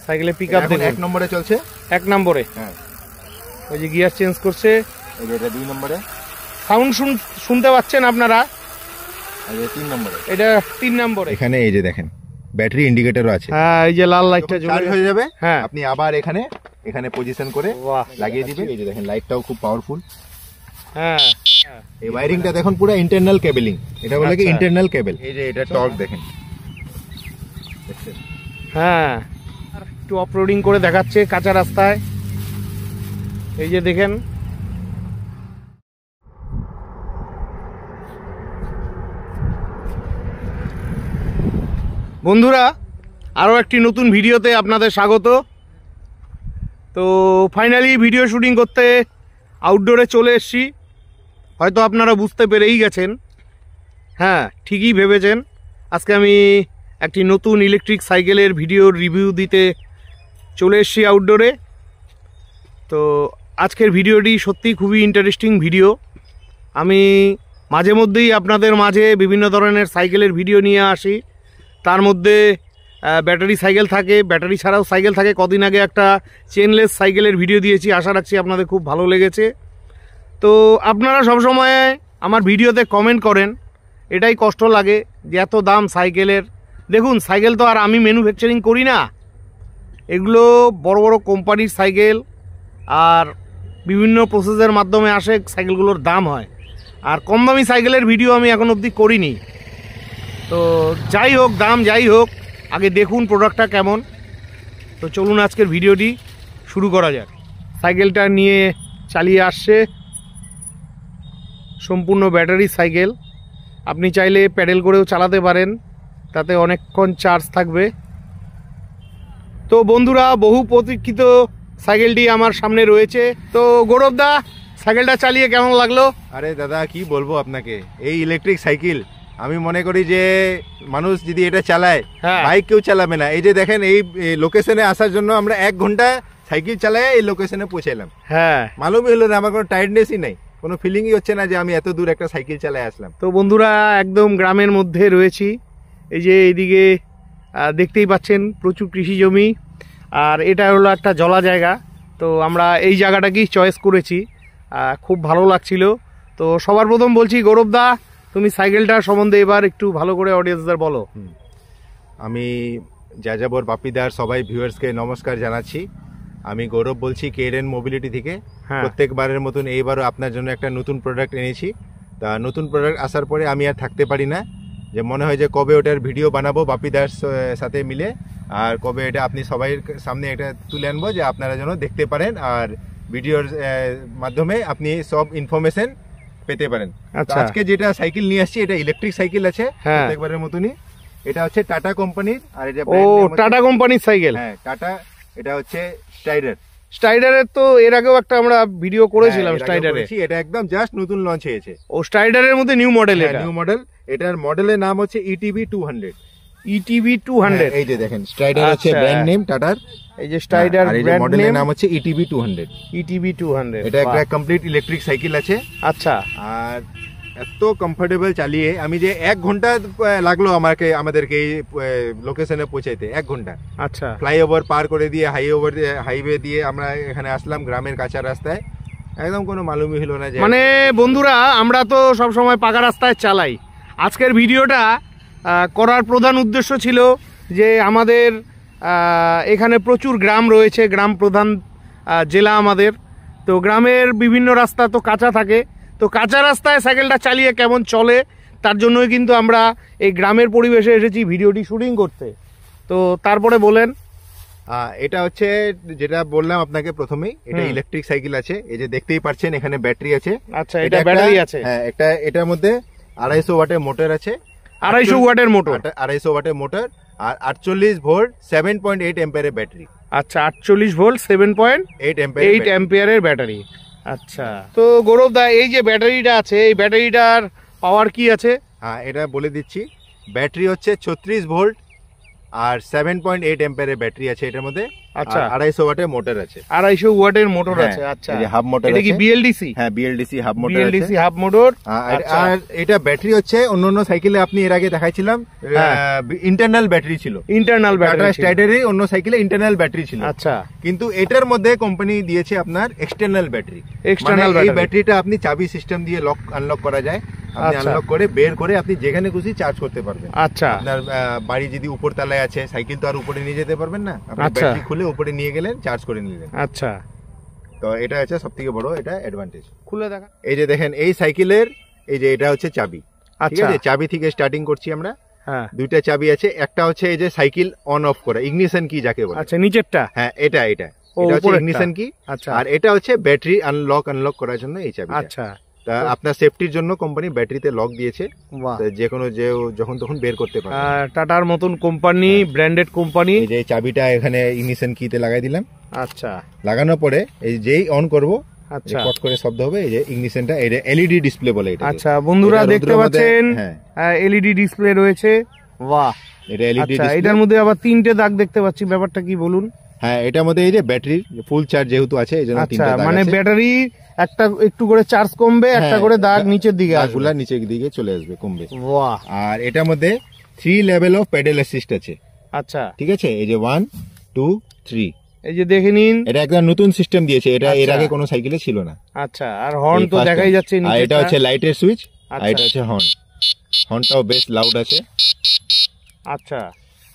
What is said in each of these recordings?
সাইকেলে পিকআপ দেখুন, 1 নম্বরে চলছে। 1 নম্বরে, হ্যাঁ। ওই যে গিয়ার চেঞ্জ করছে। এই যে এটা 2 নম্বরে। সাউন্ড শুনতে পাচ্ছেন আপনারা? এই যে 3 নম্বরে। এটা 3 নম্বরে। এখানে এই যে দেখেন ব্যাটারি ইন্ডিকেটরও আছে। হ্যাঁ, এই যে লাল লাইটটা চার্জ হয়ে যাবে। হ্যাঁ, আপনি আবার এখানে পজিশন করে লাগিয়ে দিবেন। এই যে দেখেন লাইটটাও খুব পাওয়ারফুল। হ্যাঁ, এই ওয়্যারিংটা দেখুন পুরো ইন্টারনাল কেবলিং, এটা বলে কি ইন্টারনাল কেবল। এই যে এটা টর্ক দেখেন। হ্যাঁ, একটু অফরোডিং করে দেখাচ্ছে কাঁচা রাস্তায়। এই যে দেখেন, বন্ধুরা আরও একটি নতুন ভিডিওতে আপনাদের স্বাগত। তো ফাইনালি ভিডিও শুটিং করতে আউটডোরে চলে এসেছি। হয়তো আপনারা বুঝতে পেরেই গেছেন, হ্যাঁ ঠিকই ভেবেছেন। আজকে আমি একটি নতুন ইলেকট্রিক সাইকেলের ভিডিওর রিভিউ দিতে চলে এসেছি আউটডোরে। তো আজকের ভিডিওটি সত্যি খুবই ইন্টারেস্টিং ভিডিও। আমি মাঝে মধ্যেই আপনাদের মাঝে বিভিন্ন ধরনের সাইকেলের ভিডিও নিয়ে আসি। তার মধ্যে ব্যাটারি সাইকেল থাকে, ব্যাটারি ছাড়াও সাইকেল থাকে। কদিন আগে একটা চেনলেস সাইকেলের ভিডিও দিয়েছি, আশা রাখছি আপনাদের খুব ভালো লেগেছে। তো আপনারা সবসময় আমার ভিডিওতে কমেন্ট করেন, এটাই কষ্ট লাগে যে এত দাম সাইকেলের। দেখুন, সাইকেল তো আর আমি ম্যানুফ্যাকচারিং করি না, এগুলো বড় বড় কোম্পানির সাইকেল, আর বিভিন্ন প্রসেসের মাধ্যমে আসে সাইকেলগুলোর দাম হয়। আর কম দামি সাইকেলের ভিডিও আমি এখন অবধি করিনি। তো যাই হোক, দাম যাই হোক, আগে দেখুন প্রোডাক্টটা কেমন। তো চলুন আজকের ভিডিওটি শুরু করা যাক। সাইকেলটা নিয়ে চালিয়ে আসছে, সম্পূর্ণ ব্যাটারি সাইকেল। আপনি চাইলে প্যাডেল করেও চালাতে পারেন, তাতে অনেকক্ষণ চার্জ থাকবে। তো বন্ধুরা, বহু প্রতীক্ষিত সাইকেলটি আমার সামনে রয়েছে। তো গৌরবদা, সাইকেলটা চালিয়ে কেমন লাগলো? আরে দাদা কি বলবো আপনাকে, এই ইলেকট্রিক সাইকেল আমি মনে করি যে মানুষ যদি এটা চালায়, বাইক কেউ চালাবে না। এই যে দেখেন, এই লোকেশনে আসার জন্য আমরা 1 ঘন্টা সাইকেল চালাই এই লোকেশনে পৌঁছালাম। হ্যাঁ, মালুমই হলো না, আমার কোনো টায়ার্ডনেসই নাই, কোনো ফিলিংই হচ্ছে না যে আমি এত দূর একটা সাইকেল চালায় আসলাম। তো বন্ধুরা, একদম গ্রামের মধ্যে রয়েছি। এই যে এইদিকে দেখতেই পাচ্ছেন প্রচুর কৃষি জমি, আর এটা হলো একটা জলা জায়গা। তো আমরা এই জায়গাটাকেই চয়েস করেছি, খুব ভালো লাগছিল। তো সবার প্রথম বলছি, গৌরবদা তুমি সাইকেলটার সম্বন্ধে এবার একটু ভালো করে অডিয়েন্সদের বলো। আমি যাযাবর বাপিদার সবাই ভিউয়ার্সকে নমস্কার জানাচ্ছি। আমি গৌরব বলছি কেএন মোবিলিটি থেকে। প্রত্যেকবারের মতন এইবারও আপনার জন্য একটা নতুন প্রোডাক্ট এনেছি। তা নতুন প্রোডাক্ট আসার পরে আমি আর থাকতে পারি না, যে মনে হয় যে কবে ওটার ভিডিও বানাবো বাপিদার সাথে মিলে, আর কবে এটা আপনি সবাই সামনে এটা তুলে আনবো যে আপনারা যেন দেখতে পারেন, আর ভিডিওর মাধ্যমে আপনি সব ইনফরমেশন পেতে পারেন। আজকে যেটা সাইকেল নিয়ে আসছি, এটা ইলেকট্রিক সাইকেল আছে প্রত্যেকবারের মতনই। এটা হচ্ছে টাটা কোম্পানির, আর এটা টাটা কোম্পানির সাইকেল। হ্যাঁ, টাটা। এটা হচ্ছে স্ট্রাইডারের তো এর আগেও একটা আমরা ভিডিও করেছিলাম স্ট্রাইডারে। এটা একদম জাস্ট নতুন লঞ্চ হয়েছে। ও স্ট্রাইডারের মধ্যে নিউ মডেল, এটা নিউ মডেল। এটার মডেলের নাম হচ্ছে ইটিভি 200। ইটিভি 200। এই যে দেখেন, স্ট্রাইডার হচ্ছে ব্র্যান্ড নেম টাটার। এই যে স্ট্রাইডার ব্র্যান্ড মডেলের নাম হচ্ছে ইটিভি 200। ইটিভি 200 এটা একটা কমপ্লিট ইলেকট্রিক সাইকেল আছে। আচ্ছা। আর এত কমফোর্টেবল চালিয়ে, আমি যে 1 ঘন্টা লাগলো আমাদেরকে এই লোকেশনে পৌঁছাইতে, 1 ঘন্টা। আচ্ছা। ফ্লাইওভার পার করে দিয়ে হাইওয়ে দিয়ে আমরা এখানে আসলাম গ্রামের কাঁচা রাস্তায়, একদম কোনো মালুমই হলো না যে। মানে বন্ধুরা, আমরা তো সব সময় পাকা রাস্তায় চালাই। আজকের ভিডিওটা করার প্রধান উদ্দেশ্য ছিল যে আমাদের এখানে প্রচুর গ্রাম রয়েছে, গ্রাম প্রধান জেলা আমাদের। তো গ্রামের বিভিন্ন রাস্তা তো কাঁচা থাকে, তো কাঁচা রাস্তায় সাইকেলটা চালিয়ে কেমন চলে, তার জন্যই কিন্তু আমরা এই গ্রামের পরিবেশে এসেছি ভিডিওটি শুটিং করতে। তো তারপরে বলেন। এটা হচ্ছে যেটা বললাম আপনাকে প্রথমেই, এটা ইলেকট্রিক সাইকেল আছে। এই যে দেখতেই পাচ্ছেন এখানে ব্যাটারি আছে। আচ্ছা, এটা ব্যাটারি আছে। হ্যাঁ, এটার মধ্যে 250 ওয়াটের মোটর আছে। 250 ওয়াটের মোটর, 250 ওয়াটের মোটর, আর 48 ভোল্ট 7.8 অ্যাম্পিয়ারের ব্যাটারি। আচ্ছা, 48 ভোল্ট 7.8 অ্যাম্পিয়ারের ব্যাটারি। আচ্ছা। তো গৌরব দা, এই যে ব্যাটারিটা আছে, এই ব্যাটারিটার পাওয়ার কি আছে? হ্যাঁ, এটা বলে দিচ্ছি। ব্যাটারি হচ্ছে 36 ভোল্ট আর 7.8 অ্যাম্পিয়ারের ব্যাটারি আছে এটার মধ্যে। আচ্ছা, 250 ওয়াটের মোটর আছে। 250 ওয়াটের মোটর আছে। আচ্ছা, এই যে হাব মোটর এটা কি আছে। বিএলডিসি? হ্যাঁ, বিএলডিসি হাব মোটর আছে। BLDC hub motor. আর এটা ব্যাটারি হচ্ছে অন্যান্য সাইকেলে আপনি এর আগে দেখাইছিলাম ইন্টারনাল ব্যাটারি ছিল। ইন্টারনাল ব্যাটারি টাটা স্টাইডারের অন্য সাইকেলে ইন্টারনাল ব্যাটারি ছিল। আচ্ছা, কিন্তু এটার মধ্যে কোম্পানি দিয়েছে আপনার এক্সটার্নাল ব্যাটারি। এক্সটার্নাল এই ব্যাটারিটা আপনি চাবি সিস্টেম দিয়ে লক আনলক করা যায়। আপনি আনলক করে বের করে আপনি যেখানে খুশি চার্জ করতে পারবেন। আচ্ছা, আপনার বাড়ি যদি উপর তলায় আছে, সাইকেল তো আর উপরে নিয়ে যেতে পারবেন না, আপনি ব্যাটারি খুলে উপরে নিয়ে গেলেন, চার্জ করে নিলেন। আচ্ছা, তো এটা হচ্ছে সবথেকে বড় এটা অ্যাডভান্টেজ। খুলে দেখা। এই যে দেখেন এই সাইকেলের এই যে এটা হচ্ছে চাবি। ঠিক আছে, চাবি থেকে স্টার্টিং করছি আমরা। হ্যাঁ, দুইটা চাবি আছে। একটা হচ্ছে এই যে সাইকেল অন অফ করা, ইগনিশন কি যাকে বলে। আচ্ছা, নিচেরটা? হ্যাঁ, এটা হচ্ছে ইগনিশন কি। আচ্ছা, আর এটা হচ্ছে ব্যাটারি আনলক করার জন্য এই চাবি। আচ্ছা, তা আপনার সেফটির জন্য কোম্পানি ব্যাটারিতে লক দিয়েছে, যে কোনো যে যখন তখন বের করতে পারবে। টাটার মতন কোম্পানি, ব্র্যান্ডেড কোম্পানি। এই যে চাবিটা এখানে ইগনিশন কিতে লাগাই দিলাম। আচ্ছা, লাগানোর পরে এই যেই অন করব, আচ্ছা, কট করে শব্দ হবে। এই যে ইগনিশনটা, এই যে এলইডি ডিসপ্লে বলে এটা। আচ্ছা বন্ধুরা দেখতে পাচ্ছেন, এলইডি ডিসপ্লে রয়েছে। বাহ, এটা এলইডি ডিসপ্লে। এটার মধ্যে আবার 3টে দাগ দেখতে পাচ্ছি, ব্যাপারটা কি বলুন? হ্যাঁ, এটার মধ্যে এই যে ব্যাটারির ফুল চার্জ যেহেতু আছে এই জন্য 3টা দাগ আছে। মানে ব্যাটারি একটা একটু করে চার্জ কমবে, একটা করে দাগ নিচের দিকে আসবে, দাগগুলা নিচের দিকে চলে আসবে, কমবে। বাহ। আর এটার মধ্যে 3 লেভেল অফ প্যাডেল অ্যাসিস্ট আছে। আচ্ছা, ঠিক আছে, এই যে 1 2 3। এই যে দেখে নিন, এটা একটা নতুন সিস্টেম দিয়েছে, এটা এর আগে কোনো সাইকেলে ছিল না। আচ্ছা, আর হর্ন তো দেখাই যাচ্ছে নিচে। আর এটা হচ্ছে লাইটের সুইচ, আর এটা হচ্ছে হর্নটাও বেশ লাউড আছে। আচ্ছা,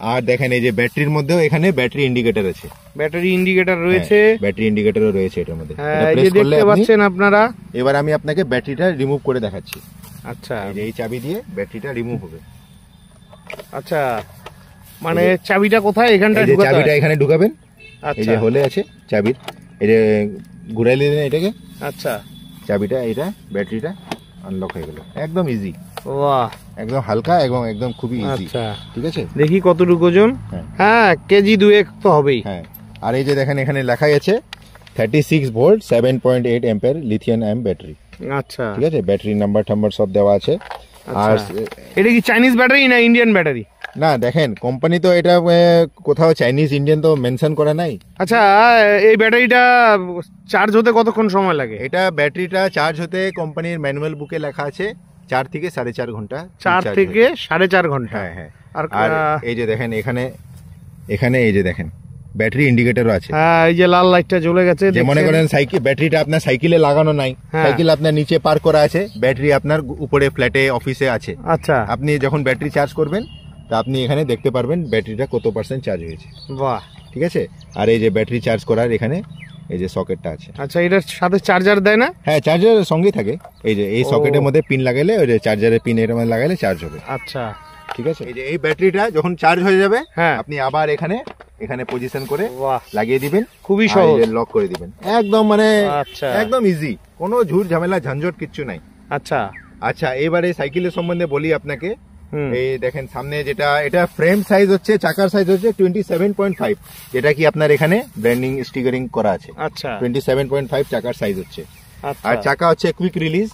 আর দেখেন এই যে ব্যাটারির মধ্যেও এখানে ব্যাটারি ইন্ডিকেটর আছে। ব্যাটারি ইন্ডিকেটর রয়েছে, ব্যাটারি ইন্ডিকেটরও রয়েছে এটার মধ্যে। এটা প্রেস করলে দেখতে পাচ্ছেন আপনারা। এবার আমি আপনাকে ব্যাটারিটা রিমুভ করে দেখাচ্ছি। আচ্ছা, এই চাবি দিয়ে ব্যাটারিটা রিমুভ হবে। আচ্ছা, মানে চাবিটা কোথায়? এখানটা ঢুকাতে হবে। চাবিটা এখানে ঢুকাবেন। আচ্ছা, এই যে হোলে আছে চাবির, এই যে ঘুরাই দিলেন এটাকে। আচ্ছা, চাবিটা এটা ব্যাটারিটা আনলক হয়ে গেল, একদম ইজি। বাহ, একদম হালকা এবং একদম খুবই ইজি। আচ্ছা, ঠিক আছে, দেখি কতটুকু ওজন। হ্যাঁ, কেজি 2 তো হবেই। হ্যাঁ, আর এই যে দেখেন এখানে লেখাই আছে 36 volt 7.8 ampere lithium ion battery. আচ্ছা, ঠিক আছে, ব্যাটারি নাম্বার সব দেওয়া আছে। আর এটা কি চাইনিজ ব্যাটারি না ইন্ডিয়ান ব্যাটারি? না, দেখেন কোম্পানি তো এটা কোথাও চাইনিজ ইন্ডিয়ান তো মেনশন করা নাই। আচ্ছা, এই ব্যাটারিটা চার্জ হতে কতক্ষণ সময় লাগে? এটা ব্যাটারিটা চার্জ হতে কোম্পানির ম্যানুয়াল বুকে লেখা আছে 4 থেকে 4.5 ঘন্টা। 4 থেকে 4.5 ঘন্টা। হ্যাঁ। আর এই যে দেখেন এখানে এই যে দেখেন ব্যাটারি ইন্ডিকেটরও আছে। হ্যাঁ, এই যে লাল লাইটটা জ্বলে গেছে। যে মনে করেন সাইকেল ব্যাটারিটা আপনার সাইকেলে লাগানো নাই, সাইকেল আপনার নিচে পার্ক করা আছে, ব্যাটারি আপনার উপরে ফ্ল্যাটে অফিসে আছে। আচ্ছা, আপনি যখন ব্যাটারি চার্জ করবেন তা আপনি এখানে দেখতে পারবেন ব্যাটারিটা কত % চার্জ হয়েছে। বাহ, ঠিক আছে। আর এই যে ব্যাটারি চার্জ করার এখানে এই যে সকেটটা আছে। আচ্ছা, এটার সাথে চার্জার দেয় না? হ্যাঁ, চার্জার সঙ্গেই থাকে। এই যে এই সকেটের মধ্যে পিন লাগালে, ওই যে চার্জারের পিন এর মধ্যে লাগালে চার্জ হবে। আচ্ছা, ঠিক আছে। এই যে এই ব্যাটারিটা যখন চার্জ হয়ে যাবে, আপনি আবার এখানে পজিশন করে লাগিয়ে দিবেন। খুবই সহজ, লক করে দিবেন, একদম মানে আচ্ছা, একদম ইজি, কোনো ঝুট ঝামেলা ঝঞ্ঝট কিচ্ছু নাই। আচ্ছা, আচ্ছা, এবারে সাইকেলের সম্বন্ধে বলি আপনাকে। এই দেখেন সামনে যেটা, এটা ফ্রেম সাইজ হচ্ছে, চাকার সাইজ হচ্ছে 27.5, যেটা কি আপনার এখানে ব্র্যান্ডিং স্টিকারিং করা আছে। আচ্ছা, 27.5 চাকার সাইজ হচ্ছে। আর চাকা হচ্ছে কুইক রিলিজ,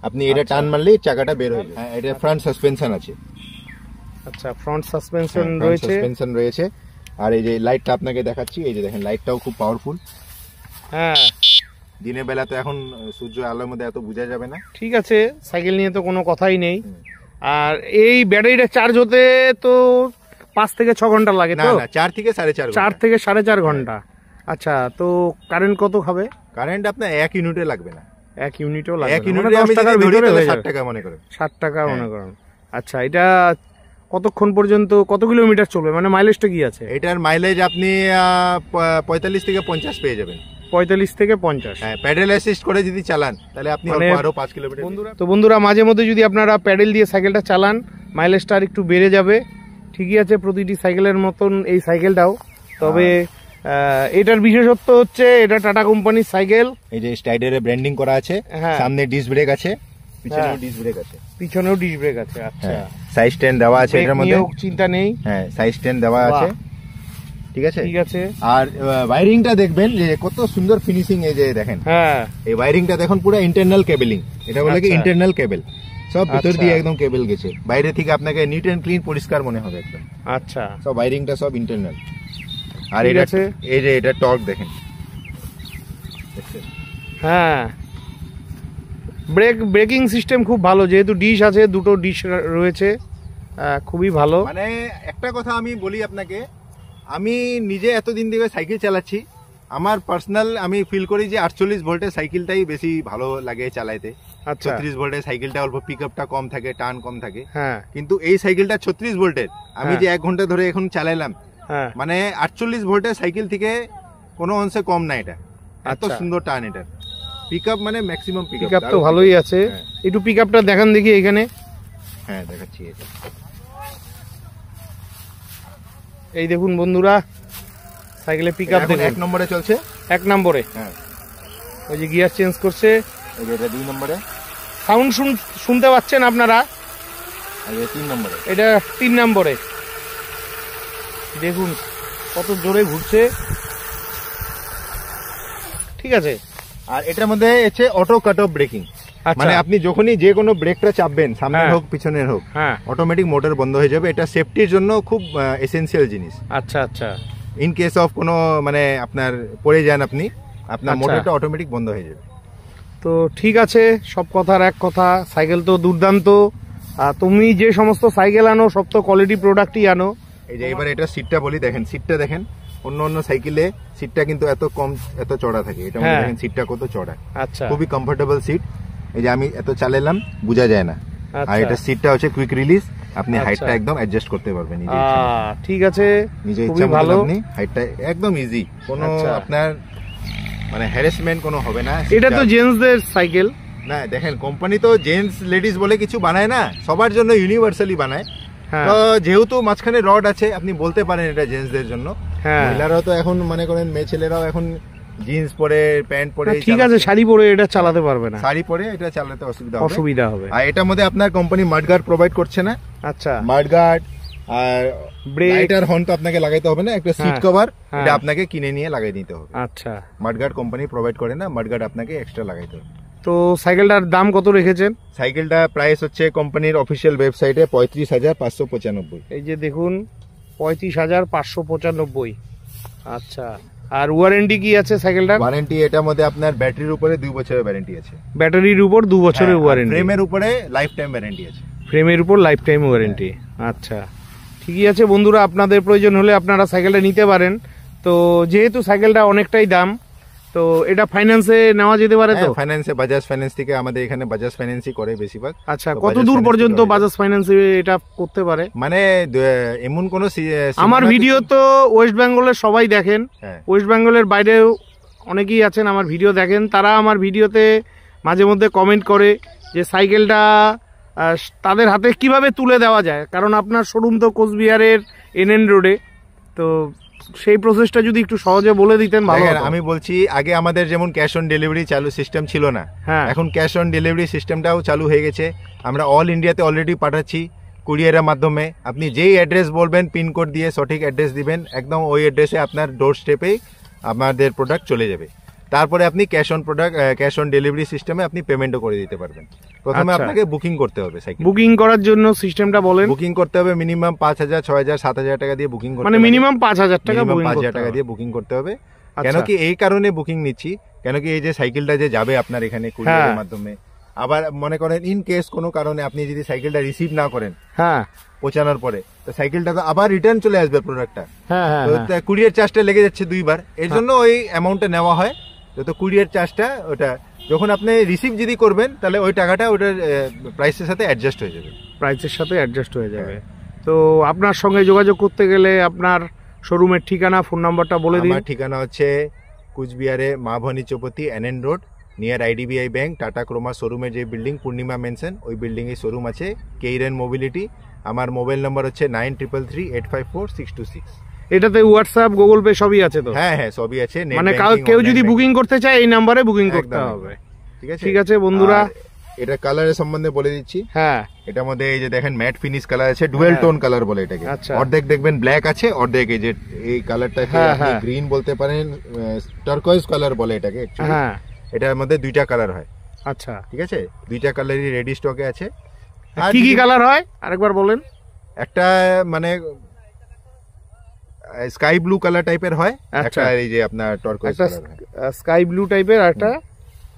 আপনি এটা টান মারলেই চাকাটা বের হয়ে যাবে। এটা ফ্রন্ট সাসপেনশন আছে। আচ্ছা, ফ্রন্ট সাসপেনশন রয়েছে। আর এই যে লাইটটা আপনাকে দেখাচ্ছি, এই যে দেখেন লাইটটাও খুব পাওয়ারফুল। হ্যাঁ, দিনের বেলা তো এখন সূর্য আলোর মধ্যে এত বোঝা যাবে না। ঠিক আছে, সাইকেল নিয়ে তো কোনো কথাই নেই। আর এই ব্যাটারিটা চার্জ হতে তো 5 থেকে 6 ঘন্টা লাগে। না, 4 থেকে 4.5 4 থেকে 4.5 ঘন্টা। আচ্ছা, তো কারেন্ট কত খাবে? কারেন্ট আপনার 1 ইউনিটে লাগবে না। 1 ইউনিটও লাগবে? 1 ইউনিটে 10 টাকার ভিতরে 60 টাকা মনে করেন। 60 টাকা মনে করেন। আচ্ছা, এটা কতক্ষণ পর্যন্ত, কত কিলোমিটার চলবে, মানে মাইলেজটা কি আছে? এটার মাইলেজ আপনি 45 থেকে 50 পেয়ে যাবেন। 45 থেকে 50। হ্যাঁ, প্যাডেল অ্যাসিস্ট করে যদি চালান তাহলে আপনি আরো 5 কিলোমিটার। বন্ধুরা মাঝে মধ্যে যদি আপনারা প্যাডেল দিয়ে সাইকেলটা চালান, মাইলেজটা আর একটু বেড়ে যাবে। ঠিকই আছে, প্রতিটি সাইকেলের মতন এই সাইকেলটাও। তবে এটার বিশেষত্ব হচ্ছে এটা টাটা কোম্পানির সাইকেল। এই যে স্টাইডারে ব্র্যান্ডিং করা আছে, সামনে ডিস্ক ব্রেক আছে, পিছনেও ডিস্ক ব্রেক আছে। আচ্ছা, সাইজ 10 দেওয়া আছে এটার মধ্যে, চিন্তা নেই। হ্যাঁ, সাইজ 10 দেওয়া আছে। ঠিক আছে। আর ওয়্যারিংটা দেখবেন যে কত সুন্দর ফিনিশিং। এই যে দেখেন, এই ওয়্যারিংটা দেখুন পুরো ইন্টারনাল কেবলিং, এটা বলে কি ইন্টারনাল কেবল। সব ভিতর আচ্ছা। দিয়ে একদম কেবল গেছে, বাইরে থেকে আপনাকে নিট এন্ড ক্লিন পরিষ্কার মনে হবে একদম। আচ্ছা, সব ওয়্যারিংটা সব ইন্টারনাল। আর ঠিক এটা আছে। এই যে এটা টর্ক দেখেন, দেখছেন? হ্যাঁ, ব্রেকিং সিস্টেম খুব ভালো, যেহেতু ডিশ আছে, দুটো ডিশ রয়েছে, খুবই ভালো। মানে একটা কথা আমি বলি আপনাকে, আমি নিজে এতদিন ধরে সাইকেল চালাচ্ছি, আমার পার্সোনাল আমি ফিল করি যে 48 ভোল্টের সাইকেলটাই বেশি ভালো লাগে চালাইতে। আচ্ছা, 36 ভোল্টের সাইকেলটা অল্প পিকআপটা কম থাকে, টান কম থাকে। হ্যাঁ কিন্তু এই সাইকেলটা 36 ভোল্টের, আমি হ্যাঁ। যে 1 ঘন্টা ধরে এখন চালাইলাম, হ্যাঁ, মানে 48 ভোল্টের সাইকেল থেকে কোনো অংশে কম না এটা, এত আচ্ছা। সুন্দর টান এটা। পিকআপ মানে ম্যাক্সিমাম পিকআপ তো ভালোই আছে। হ্যাঁ। একটু পিকআপটা দেখান দেখি এখানে। হ্যাঁ দেখাচ্ছি এটা। এই দেখুন বন্ধুরা, সাইকেলে পিকআপ এখন দেখুন, 1 নম্বরে চলছে। 1 নম্বরে। হ্যাঁ, ওই যে গিয়ার চেঞ্জ করছে, এই যে এটা 2 নম্বরে, সাউন্ড শুনতে পাচ্ছেন আপনারা, আর এই 3 নম্বরে। এটা 3 নম্বরে। দেখুন কত জোরে ঘুরছে, ঠিক আছে। আর এটার মধ্যে আছে অটো কাট অফ ব্রেকিং, আচ্ছা, মানে আপনি যখনই যে কোনো ব্রেকটা চাপবেন, সামনের হ্যাঁ। হোক পিছনের হোক, হ্যাঁ, অটোমেটিক মোটর বন্ধ হয়ে যাবে। এটা সেফটির জন্য খুব এসেনশিয়াল জিনিস। আচ্ছা আচ্ছা, ইন কেস অফ কোনো মানে আপনার পড়ে যান আপনি, আপনার আচ্ছা। মোটরটা অটোমেটিক বন্ধ হয়ে যাবে। তো ঠিক আছে, সব কথার এক কথা, সাইকেল তো দুর্দান্ত। আর তুমি যে সমস্ত সাইকেল আনো সব তো কোয়ালিটি প্রোডাক্টই আনো। এই যে এবার এটা সিটটা বলি, দেখেন সিটটা দেখেন, অন্য অন্য সাইকেলে সিটটা কিন্তু এত কম এত চড়া থাকে, এটা হ্যাঁ। দেখেন সিটটা কত চড়া, আচ্ছা, খুবই কমফোর্টেবল সিট। এই যে আমি এত চালালাম বোঝা যায় না। আর আচ্ছা। এটা সিটটা হচ্ছে কুইক রিলিজ, আপনি আচ্ছা। হাইটটা একদম অ্যাডজাস্ট করতে পারবেন নিজে ইচ্ছা মতো। ঠিক আছে, নিজে খুবই ইচ্ছা মতো ভালো। আপনি হাইটটা একদম ইজি, কোনো আচ্ছা। আপনার মানে হ্যারাসমেন্ট কোনো হবে না। এটা তো জেন্টসদের সাইকেল। না দেখেন, কোম্পানি তো জেন্টস লেডিস বলে কিছু বানায় না, সবার জন্য ইউনিভার্সালি বানায়। হ্যাঁ, তো যেহেতু মাঝখানে রড আছে, আপনি বলতে পারেন এটা জেন্টসদের জন্য। হ্যাঁ। মহিলারাও তো এখন মনে করেন, মেয়ে ছেলেরাও এখন জিন্স পরে প্যান্ট পরে না, ঠিক আছে, শাড়ি পরে এটা চালাতে পারবে না, শাড়ি পরে এটা চালাতে অসুবিধা হবে। অসুবিধা হবে। আর এটার মধ্যে আপনার কোম্পানি মাডগার্ড প্রোভাইড করছে না, আচ্ছা, মাডগার্ড আর ব্রেক, লাইটার হর্ন তো আপনাকে লাগাইতে হবে না, একটা সিট হ্যাঁ, কভার হ্যাঁ। এটা আপনাকে কিনে নিয়ে লাগাই দিতে হবে। আচ্ছা। মাডগার্ড কোম্পানি প্রোভাইড করে না, মাডগার্ড আপনাকে এক্সট্রা লাগাইতে হবে। তো সাইকেলটার দাম কত রেখেছেন? সাইকেলটা প্রাইস হচ্ছে কোম্পানির অফিসিয়াল ওয়েবসাইটে 35,595। এই যে দেখুন, 35,595। আচ্ছা, আর ওয়ারেন্টি কি আছে সাইকেলটার? ওয়ারেন্টি এটার মধ্যে আপনার ব্যাটারির উপরে 2 বছরের ওয়ারেন্টি আছে, ব্যাটারির উপর 2 বছরের ওয়ারেন্টি, ফ্রেমের উপরে লাইফ টাইম ওয়ারেন্টি আছে। ফ্রেমের উপর লাইফ টাইম ওয়ারেন্টি। আচ্ছা, ঠিকই আছে বন্ধুরা, আপনাদের প্রয়োজন হলে আপনারা সাইকেলটা নিতে পারেন। তো যেহেতু সাইকেলটা অনেকটাই দাম, তো এটা ফাইন্যান্সে নেওয়া যেতে পারে তো? ফাইন্যান্সে বাজাজ ফাইন্যান্স থেকে, আমাদের এখানে বাজাজ ফাইন্যান্সই করে বেশিরভাগ। আচ্ছা, তো কত বাজাজ দূর ফাইন্যান্স পর্যন্ত থেকে বাজাজ ফাইন্যান্সে এটা করতে পারে? মানে এমন কোন আমার ভিডিও তো ওয়েস্ট বেঙ্গলের সবাই দেখেন, হ্যাঁ। ওয়েস্ট বেঙ্গলের বাইরেও অনেকেই আছেন আমার ভিডিও দেখেন, তারা আমার ভিডিওতে মাঝে মধ্যে কমেন্ট করে যে সাইকেলটা তাদের হাতে কিভাবে তুলে দেওয়া যায়, কারণ আপনার শোরুম তো কোচবিহারের NN রোডে। তো সেই প্রসেসটা যদি একটু সহজে বলে দিতেন ভালো দেখেন, হতো। আমি বলছি, আগে আমাদের যেমন ক্যাশ অন ডেলিভারি চালু সিস্টেম ছিল না, হ্যাঁ, এখন ক্যাশ অন ডেলিভারি সিস্টেমটাও চালু হয়ে গেছে। আমরা অল ইন্ডিয়াতে অলরেডি পাঠাচ্ছি কুরিয়ারের মাধ্যমে। আপনি যেই অ্যাড্রেস বলবেন, পিনকোড দিয়ে সঠিক অ্যাড্রেস দিবেন, একদম ওই অ্যাড্রেসে আপনার ডোর স্টেপেই আমাদের প্রোডাক্ট চলে যাবে। তারপরে আপনি ক্যাশ অন ডেলিভারি সিস্টেমে আপনি পেমেন্টও করে দিতে পারবেন। প্রথমে আচ্ছা। আপনাকে বুকিং করতে হবে সাইকেল। বুকিং করার জন্য সিস্টেমটা বলেন। বুকিং করতে হবে মিনিমাম 5,000, 6,000, 7,000 টাকা দিয়ে বুকিং করতে মানে হবে। মিনিমাম 5,000 টাকা বুকিং 5,000 করতে টাকা হবে। দিয়ে বুকিং করতে হবে। আচ্ছা। কেন কি এই কারণে বুকিং নিচ্ছি, কেন কি এই যে সাইকেলটা যে যাবে আপনার এখানে কুরিয়ারের হ্যাঁ। মাধ্যমে, আবার মনে করেন ইন কেস কোনো কারণে আপনি যদি সাইকেলটা রিসিভ না করেন হ্যাঁ, পৌঁছানোর পরে, তো সাইকেলটা তো আবার রিটার্ন চলে আসবে প্রোডাক্টটা, হ্যাঁ, হ্যাঁ, তো হ্যাঁ। কুরিয়ার চার্জটা লেগে যাচ্ছে 2 বার, এর জন্য ওই অ্যামাউন্টটা নেওয়া হয়। তো কুরিয়ার চার্জটা ওটা যখন আপনি রিসিভ যদি করবেন, তাহলে ওই টাকাটা ওটার প্রাইসের সাথে অ্যাডজাস্ট হয়ে যাবে। প্রাইসের সাথে অ্যাডজাস্ট হয়ে যাবে। তো আপনার সঙ্গে যোগাযোগ করতে গেলে আপনার শোরুমের ঠিকানা, ফোন নাম্বারটা বলে দিন। আমার ঠিকানা হচ্ছে কুচবিহারে মা Bhabani Choupati, NN road, near IDBI bank, Tata Croma শোরুমের যে বিল্ডিং পূর্ণিমা মেনশন, ওই বিল্ডিং এ শোরুম আছে, কেইরেন মোবিলিটি। আমার মোবাইল নাম্বার হচ্ছে 9333854626। এটাতে হোয়াটসঅ্যাপ, গুগল পে সবই আছে তো? হ্যাঁ হ্যাঁ, সবই আছে। net মানে banking, কেউ online যদি banking। বুকিং করতে চায় এই নাম্বারে বুকিং করতে একদম, হবে। ঠিক আছে, ঠিক আছে বন্ধুরা। আর এটা কালারের সম্বন্ধে বলে দিচ্ছি। হ্যাঁ, এটার মধ্যে এই যে দেখেন ম্যাট ফিনিশ কালার আছে, ডুয়েল হ্যাঁ। টোন কালার বলে এটাকে। আচ্ছা। অর্ধেক দেখবেন ব্ল্যাক আছে, অর্ধেক এই যে এই কালারটাকে হ্যাঁ, আপনি হ্যাঁ। গ্রিন বলতে পারেন, টার্কোয়েজ কালার বলে এটাকে actually। হ্যাঁ, এটার মধ্যে 2টা কালার হয়, আচ্ছা, ঠিক আছে, 2টা কালারই রেডি স্টকে আছে। কি কি কালার হয় আরেকবার বলেন? একটা মানে স্কাই ব্লু কালার টাইপের হয়, একটা এই যে আপনার টার্কোয়েজ কালার, স্কাই ব্লু টাইপের, একটা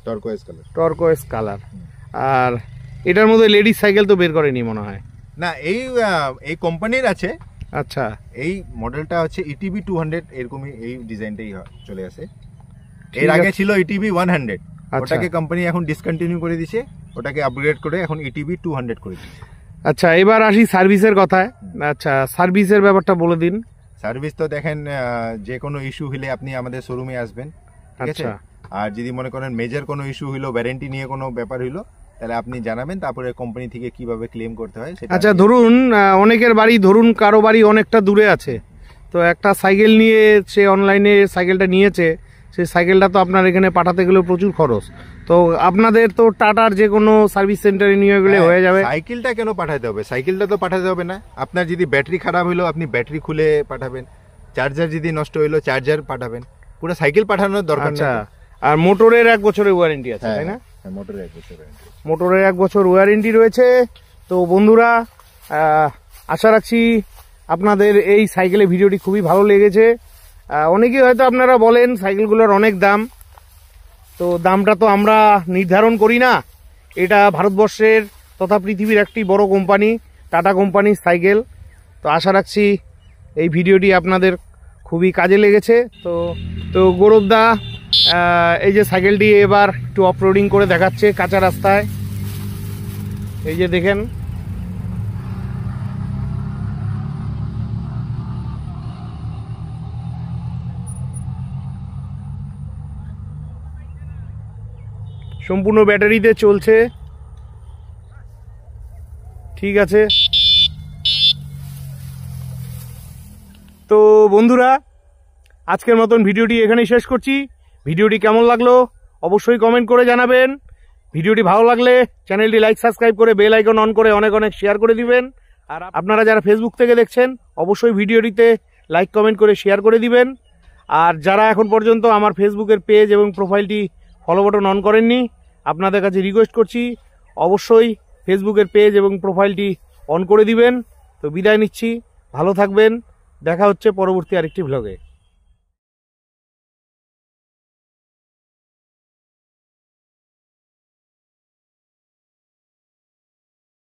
টার্কোয়েজ কালার। আর এটার মধ্যে লেডিস সাইকেল তো বের করেনি মনে হয় না, এই কোম্পানির আছে। আচ্ছা, এই মডেলটা হচ্ছে ইটিভি 200, এরকমই এই ডিজাইনটাই চলে আসে। এর আগে ছিল ইটিভি 100, ওটাকে কোম্পানি এখন ডিসকন্টিনিউ করে দিয়েছে, ওটাকে আপগ্রেড করে এখন ইটিভি 200 করে দিয়েছে। আচ্ছা, এবার আসি সার্ভিসের কথায়। আচ্ছা, সার্ভিসের ব্যাপারটা বলে দিন। সার্ভিস তো দেখেন, যে কোনো ইস্যু হলে আপনি আমাদের শোরুমে আসবেন, ঠিক আছে? আর যদি মনে করেন মেজর কোনো ইস্যু হইলো, ওয়ারেন্টি নিয়ে কোনো ব্যাপার হইলো, তাহলে আপনি জানাবেন, তারপরে কোম্পানি থেকে কিভাবে ক্লেম করতে হয় সেটা। আচ্ছা, ধরুন অনেকের বাড়ি, ধরুন কারো বাড়ি অনেকটা দূরে আছে, তো একটা সাইকেল নিয়ে সে অনলাইনে সাইকেলটা নিয়েছে, সেই সাইকেলটা তো আপনার এখানে পাঠাতে গেলেও প্রচুর খরচ, তো আপনাদের তো টাটার যে কোনো সার্ভিস সেন্টারে নিয়ে গেলে হয়ে যাবে। সাইকেলটা কেন পাঠাতে হবে? সাইকেলটা তো পাঠাতে হবে না। আপনার যদি ব্যাটারি খারাপ হইলো, আপনি ব্যাটারি খুলে পাঠাবেন, চার্জার যদি নষ্ট হইলো চার্জার পাঠাবেন, পুরো সাইকেল পাঠানোর দরকার নেই। আর মোটরের 1 বছরের ওয়ারেন্টি আছে, তাই না? মোটরের 1 বছর ওয়ারেন্টি, মোটরের 1 বছর ওয়ারেন্টি রয়েছে। তো বন্ধুরা, আশা রাখছি আপনাদের এই সাইকেলের ভিডিওটি খুবই ভালো লেগেছে। অনেকেই হয়তো আপনারা বলেন সাইকেলগুলোর অনেক দাম, তো দামটা তো আমরা নির্ধারণ করি না, এটা ভারতবর্ষের তথা পৃথিবীর একটি বড় কোম্পানি, টাটা কোম্পানির সাইকেল। তো আশা রাখছি এই ভিডিওটি আপনাদের খুবই কাজে লেগেছে। তো গৌরবদা এই যে সাইকেলটি এবার একটু অফরোডিং করে দেখাচ্ছে কাঁচা রাস্তায়, এই যে দেখেন। সম্পূর্ণ ব্যাটারিতে চলছে, ঠিক আছে। তো বন্ধুরা, আজকের মতন ভিডিওটি এখানেই শেষ করছি। ভিডিওটি কেমন লাগলো অবশ্যই কমেন্ট করে জানাবেন। ভিডিওটি ভালো লাগলে চ্যানেলটি লাইক, সাবস্ক্রাইব করে বেল আইকন অন করে অনেক অনেক শেয়ার করে দিবেন। আর আপনারা যারা ফেসবুক থেকে দেখছেন অবশ্যই ভিডিওটিতে লাইক, কমেন্ট করে শেয়ার করে দিবেন। আর যারা এখন পর্যন্ত আমার ফেসবুকের পেজ এবং প্রোফাইলটি ফলো বাটন অন করেননি, আপনাদের কাছে রিকোয়েস্ট করছি অবশ্যই ফেসবুকের পেজ এবং প্রোফাইলটি অন করে দিবেন। তো বিদায় নিচ্ছি, ভালো থাকবেন, দেখা হচ্ছে পরবর্তী আরেকটি ভ্লগে।